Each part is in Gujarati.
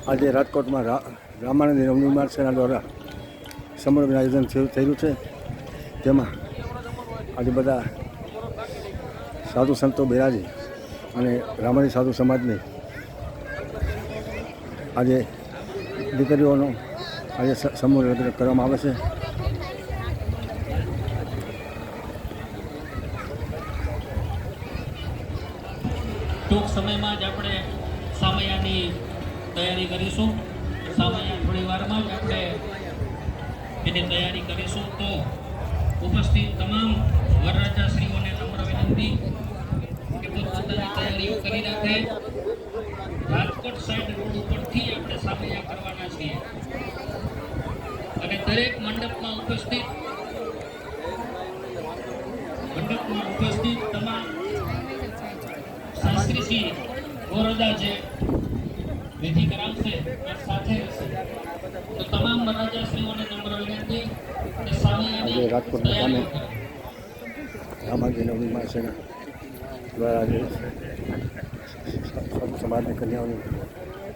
આજે રાજકોટમાં રામાનંદ નવનિર્માણ સેના દ્વારા સમૂહનું આયોજન થયેલું છે. તેમાં આજે બધા સાધુ સંતો બિરાજી અને રામાણી સાધુ સમાજની આજે દીકરીઓનો આજે સમૂહ લગ્ન કરવામાં આવે છે. ટૂંક સમયમાં જ આપણે સામૈયાની તૈયારી કરીશું. સામૈયા થોડી વારમાં જ આપણે એની તૈયારી કરીશું. તો ઉપસ્થિત તમામ વરરાજાશ્રીઓને નમ્ર વિનંતી કે પોતાની તૈયારીઓ કરી રાખે. રાજકોટ સાઈડ રોડ ઉપરથી આપણે સામૈયા કરવાના છીએ અને દરેક મંડપમાં ઉપસ્થિત તમામ શાસ્ત્રીજી ગોરદા જે વિધિ કરાવશે એ સાથે રહેશે. તો તમામ વરરાજાશ્રીઓને નમ્ર વિનંતી કે સામૈયાની રાજકોટના ગામે રામાનંદ નવનિર્માણ સેના દ્વારા આજે સમાજની કન્યાઓનું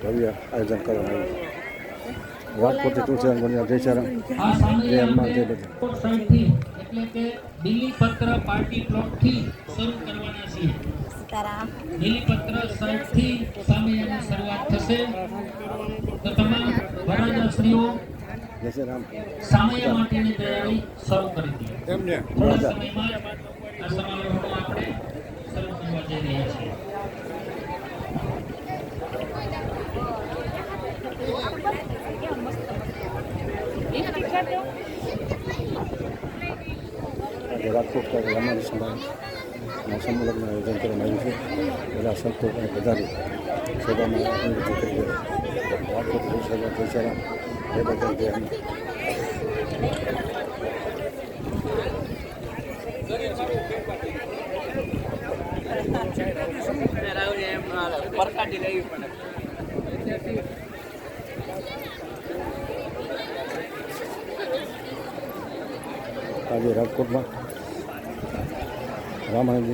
ભવ્ય આયોજન કરવામાં આવ્યું. રાજકોટથી તુલસીરામ ગોંડિયા જયચારામ જય હનુમાન જય બધા સાઈડથી એટલે કે બિલીપત્ર પાર્ટી પ્લોટથી શરૂ કરવાના છીએ. બિલીપત્ર સાઈડથી સામૈયાની શરૂઆત થશે. તો તમામ વરરાજાશ્રીઓ સામૈયા માટેની તૈયારી શરૂ કરી દીધી. થોડા સમયમાં આ સમારોહનો આપણે શરૂ કરવા જઈ રહ્યા છીએ. રાજકોટ રામાણી સમાજના સમૂહ લગ્ન આયોજન કરવામાં આવ્યું છે. બધા સંતો અને પધારી સભામાં અનુભૂતિ કરી ગયા. રાજકોટ જયચારામ જય બધા જય હનુમાન. આજે રાજકોટમાં રામાનંદ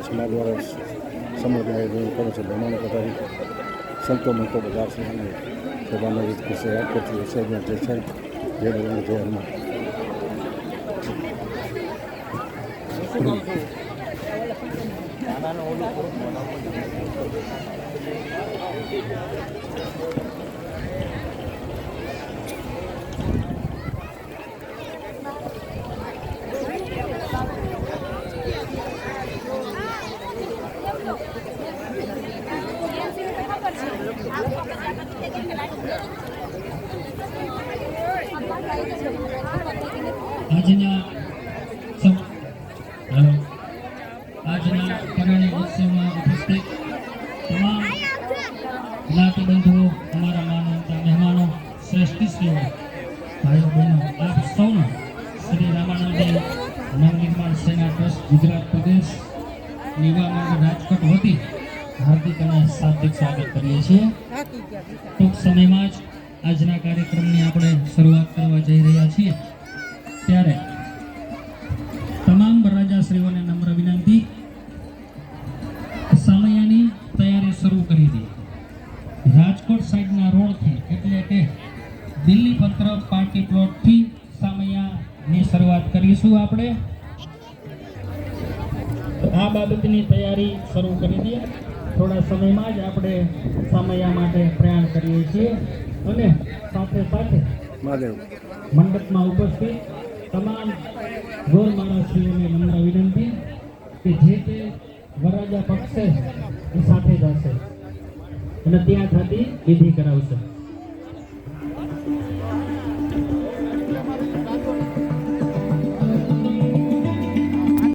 સમાજ દ્વારા સમગ્ર આયોજન કરે છે. મહેમાનો પધારી સંતો મંતો બધા છે અને સભામાં રીત કરશે. રાજકોટથી સૈન્ય જય છે જય બજરંગ જય હનુમાન. આજના પરણી ઉત્સવમાં ઉપસ્થિત તમામ જ્ઞાતિ બંધુઓ, અમારા માનવતા મહેમાનો, શ્રેષ્ઠીશ્રીઓ, ભાઈઓ બહેનો, આપ સૌનું શ્રી રામાનંદ નવનિર્માણ સેના ટ્રસ્ટ ગુજરાત પ્રદેશ નિવામંડળ રાજકોટ વતી હાર્દિક અને શાબ્દિક સ્વાગત કરીએ છીએ. ટૂંક સમયમાં જ આજના કાર્યક્રમની આપણે શરૂઆત કરવા જઈ રહ્યા છીએ. ત્યારે તમામ વરરાજાશ્રીઓને નમ્ર વિનંતી સામૈયાની તૈયારી શરૂ કરી દી. રાજકોટ સાઈડના રોડથી એટલે કે બિલીપત્ર પાર્ટી પ્લોટથી સામૈયાની શરૂઆત કરીશું આપણે. તો આ બાબતની તૈયારી શરૂ કરી દઈએ. થોડા સમયમાં જ આપણે સામૈયા માટે પ્રયાણ કરીએ છીએ અને સાથે સાથે મંડપમાં ઉપસ્થિત તમામ ગોર માણસોને નમ્ર વિનંતી કે જે તે વરરાજા પક્ષે એ સાથે જશે અને ત્યાં થતી વિધિ કરાવશે.